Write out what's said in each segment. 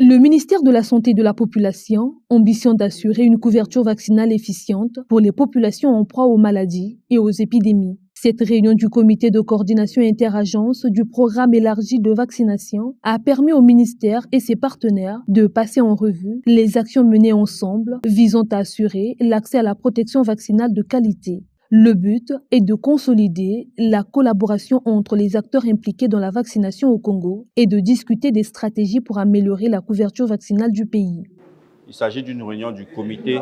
Le ministère de la Santé de la Population ambitionne d'assurer une couverture vaccinale efficiente pour les populations en proie aux maladies et aux épidémies. Cette réunion du comité de coordination interagence du programme élargi de vaccination a permis au ministère et ses partenaires de passer en revue les actions menées ensemble visant à assurer l'accès à la protection vaccinale de qualité. Le but est de consolider la collaboration entre les acteurs impliqués dans la vaccination au Congo et de discuter des stratégies pour améliorer la couverture vaccinale du pays. Il s'agit d'une réunion du comité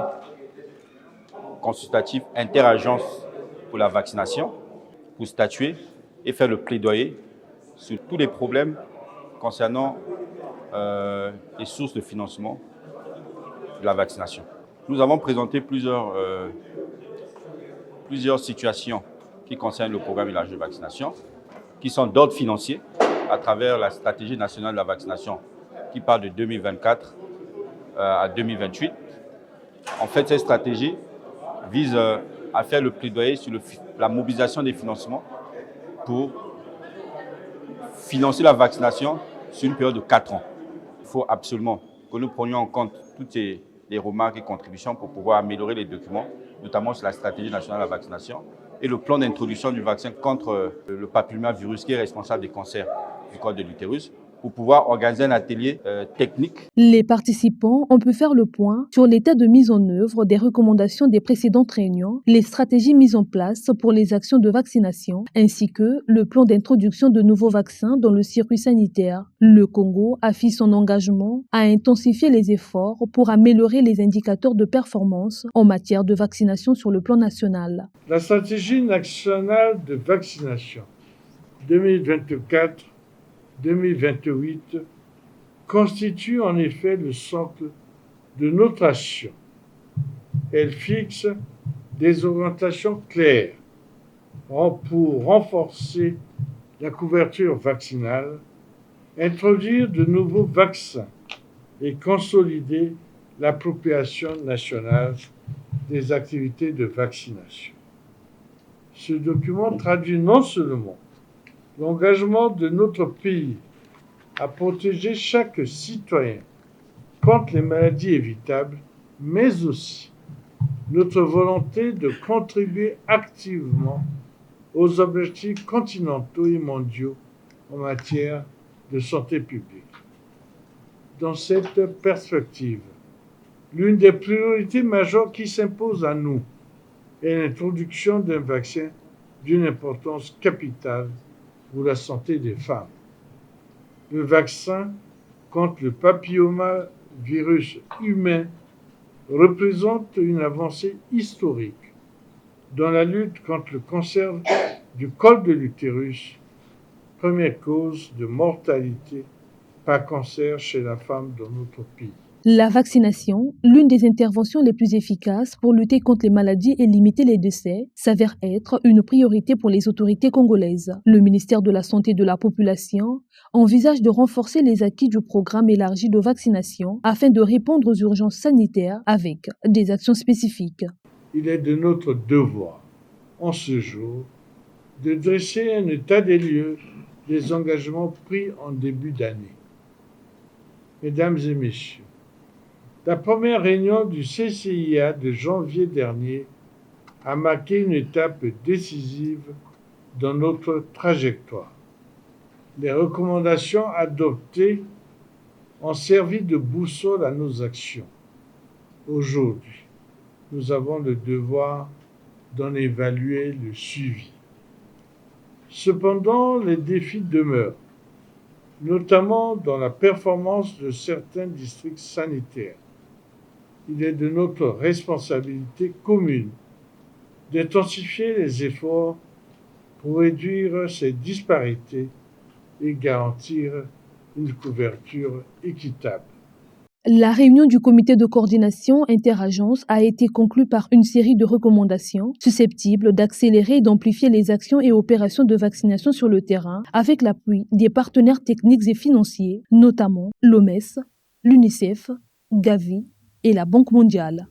consultatif interagence pour la vaccination pour statuer et faire le plaidoyer sur tous les problèmes concernant les sources de financement de la vaccination. Nous avons présenté plusieurs situations qui concernent le programme élargi de vaccination, qui sont d'ordre financier à travers la stratégie nationale de la vaccination qui part de 2024 à 2028. En fait, cette stratégie vise à faire le plaidoyer sur la mobilisation des financements pour financer la vaccination sur une période de 4 ans. Il faut absolument que nous prenions en compte toutes les remarques et contributions pour pouvoir améliorer les documents, notamment sur la stratégie nationale de la vaccination et le plan d'introduction du vaccin contre le papillomavirus qui est responsable des cancers du col de l'utérus, pour pouvoir organiser un atelier technique. Les participants ont pu faire le point sur l'état de mise en œuvre des recommandations des précédentes réunions, les stratégies mises en place pour les actions de vaccination, ainsi que le plan d'introduction de nouveaux vaccins dans le circuit sanitaire. Le Congo affiche son engagement à intensifier les efforts pour améliorer les indicateurs de performance en matière de vaccination sur le plan national. La stratégie nationale de vaccination 2024-2028 constitue en effet le socle de notre action. Elle fixe des orientations claires pour renforcer la couverture vaccinale, introduire de nouveaux vaccins et consolider l'appropriation nationale des activités de vaccination. Ce document traduit non seulement l'engagement de notre pays à protéger chaque citoyen contre les maladies évitables, mais aussi notre volonté de contribuer activement aux objectifs continentaux et mondiaux en matière de santé publique. Dans cette perspective, l'une des priorités majeures qui s'impose à nous est l'introduction d'un vaccin d'une importance capitale pour la santé des femmes. Le vaccin contre le papillomavirus humain représente une avancée historique dans la lutte contre le cancer du col de l'utérus, première cause de mortalité par cancer chez la femme dans notre pays. La vaccination, l'une des interventions les plus efficaces pour lutter contre les maladies et limiter les décès, s'avère être une priorité pour les autorités congolaises. Le ministère de la Santé de la Population envisage de renforcer les acquis du programme élargi de vaccination afin de répondre aux urgences sanitaires avec des actions spécifiques. Il est de notre devoir, en ce jour, de dresser un état des lieux des engagements pris en début d'année. Mesdames et messieurs, la première réunion du CCIA de janvier dernier a marqué une étape décisive dans notre trajectoire. Les recommandations adoptées ont servi de boussole à nos actions. Aujourd'hui, nous avons le devoir d'en évaluer le suivi. Cependant, les défis demeurent, notamment dans la performance de certains districts sanitaires. Il est de notre responsabilité commune d'intensifier les efforts pour réduire ces disparités et garantir une couverture équitable. La réunion du comité de coordination interagence a été conclue par une série de recommandations susceptibles d'accélérer et d'amplifier les actions et opérations de vaccination sur le terrain avec l'appui des partenaires techniques et financiers, notamment l'OMS, l'UNICEF, Gavi et la Banque mondiale.